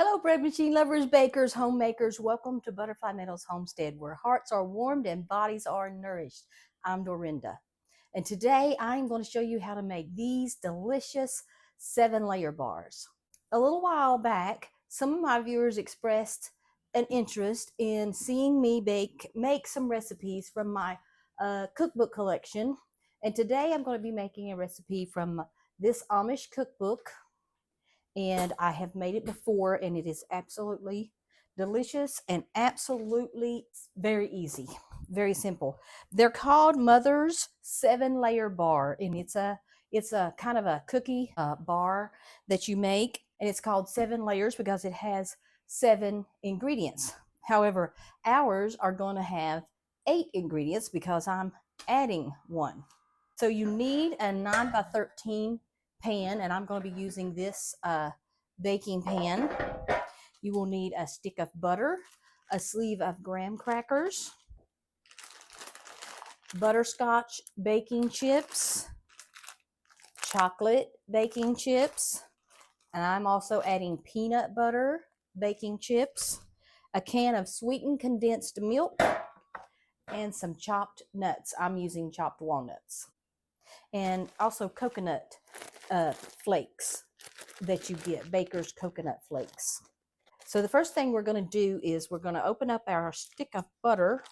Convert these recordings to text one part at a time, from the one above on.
Hello, bread machine lovers, bakers, homemakers. Welcome to Butterfly Meadows Homestead, where hearts are warmed and bodies are nourished. I'm Dorinda, and today I'm going to show you how to make these delicious 7-layer bars. A little while back, some of my viewers expressed an interest in seeing me make some recipes from my cookbook collection, and today I'm going to be making a recipe from this Amish cookbook. And I have made it before, and it is absolutely delicious and absolutely very easy, very simple. They're called Mother's 7-layer bar, and it's a kind of a cookie bar that you make, and it's called 7 layers because it has 7 ingredients. However, ours are going to have 8 ingredients because I'm adding one. So you need a 9 by 13 pan, and I'm going to be using this baking pan. You will need a stick of butter, a sleeve of graham crackers, butterscotch baking chips, chocolate baking chips, and I'm also adding peanut butter baking chips, a can of sweetened condensed milk, and some chopped nuts. I'm using chopped walnuts, and also coconut flakes that you get, baker's coconut flakes. So the first thing we're going to do is we're going to open up our stick of butter,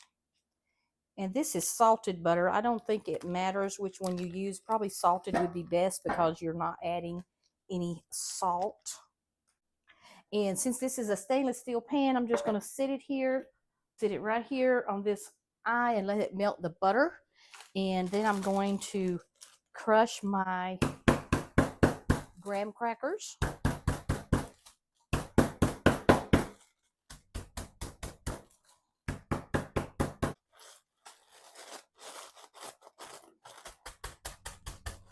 and this is salted butter. I don't think it matters which one you use. Probably salted would be best because you're not adding any salt. And since this is a stainless steel pan, I'm just going to sit it right here on this eye and let it melt the butter. And then I'm going to crush my graham crackers.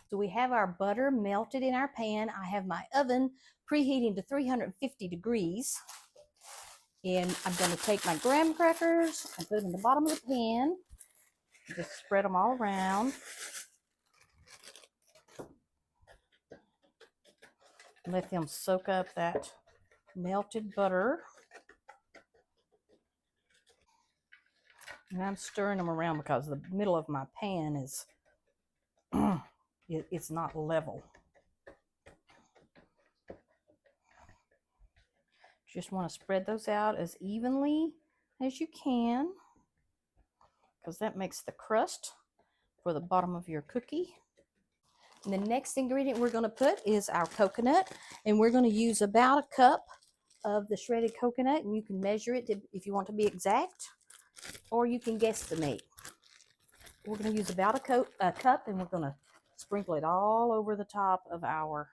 So we have our butter melted in our pan. I have my oven preheating to 350 degrees. And I'm going to take my graham crackers and put them in the bottom of the pan. Just spread them all around. Let them soak up that melted butter. And I'm stirring them around because the middle of my pan is, it's not level. Just want to spread those out as evenly as you can, because that makes the crust for the bottom of your cookie. And the next ingredient we're going to put is our coconut, and we're going to use about a cup of the shredded coconut, and you can measure it if you want to be exact, or you can guesstimate. We're going to use about a cup, and we're going to sprinkle it all over the top of our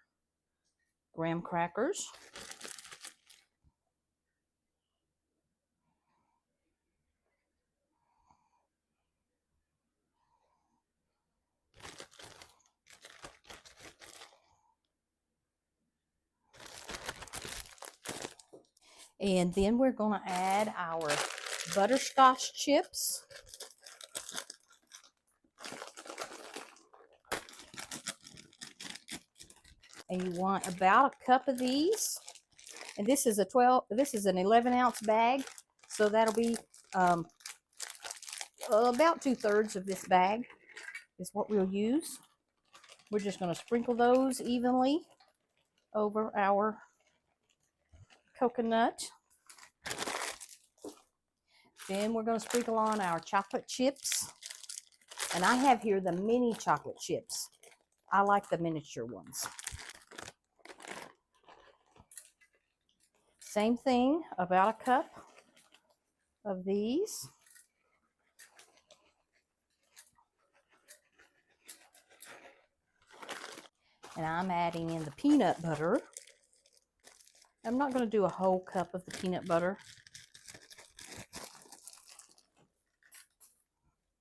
graham crackers. And then we're going to add our butterscotch chips. And you want about a cup of these. And this is an 11-ounce bag, so that'll be about 2/3 of this bag is what we'll use. We're just going to sprinkle those evenly over our coconut. Then we're going to sprinkle on our chocolate chips. And I have here the mini chocolate chips. I like the miniature ones. Same thing, about a cup of these. And I'm adding in the peanut butter. I'm not going to do a whole cup of the peanut butter.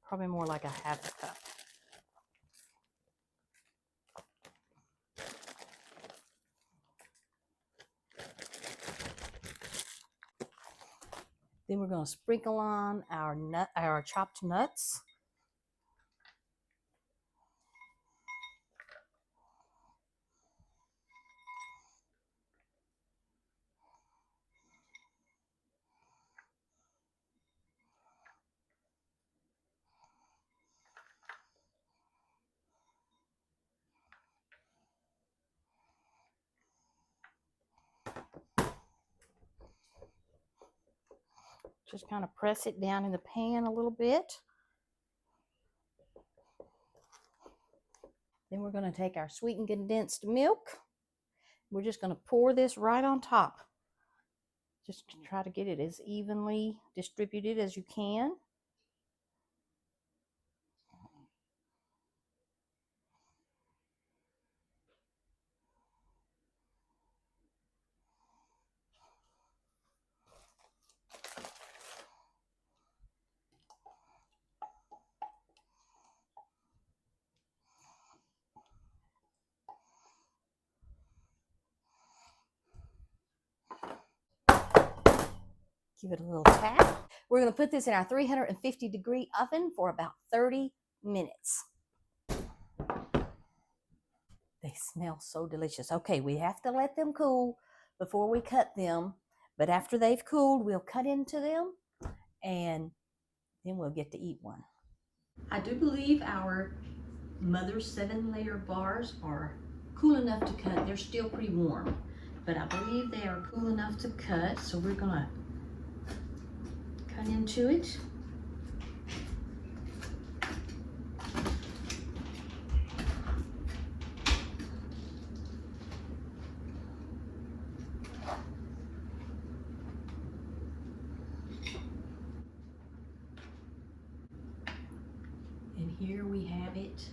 Probably more like a half a cup. Then we're going to sprinkle on our chopped nuts. Just kind of press it down in the pan a little bit. Then we're going to take our sweetened condensed milk. We're just going to pour this right on top. Just to try to get it as evenly distributed as you can. Give it a little tap. We're going to put this in our 350-degree oven for about 30 minutes. They smell so delicious. Okay, we have to let them cool before we cut them. But after they've cooled, we'll cut into them and then we'll get to eat one. I do believe our Mother's 7-layer bars are cool enough to cut. They're still pretty warm, but I believe they are cool enough to cut. So we're going to cut into it. And here we have it.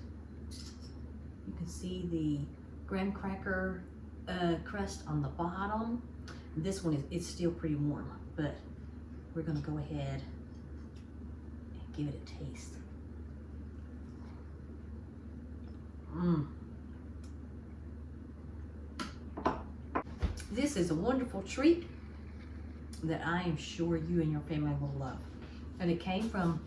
You can see the graham cracker crust on the bottom. This one it's still pretty warm, but we're going to go ahead and give it a taste. This is a wonderful treat that I am sure you and your family will love. And it came from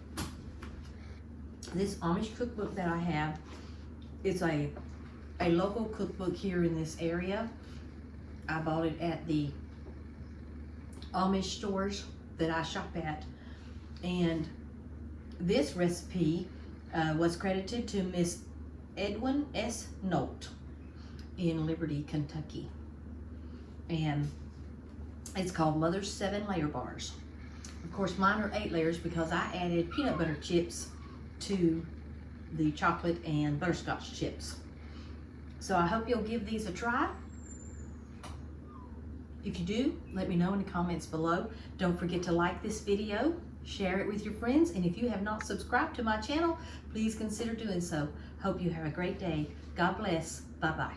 this Amish cookbook that I have. It's a local cookbook here in this area. I bought it at the Amish stores that I shop at, and this recipe was credited to Miss Edwin S. Nolt in Liberty, Kentucky, and it's called Mother's 7-layer bars. Of course, mine are 8 layers because I added peanut butter chips to the chocolate and butterscotch chips. So I hope you'll give these a try. If you do, let me know in the comments below. Don't forget to like this video, share it with your friends, and if you have not subscribed to my channel, please consider doing so. Hope you have a great day. God bless. Bye-bye.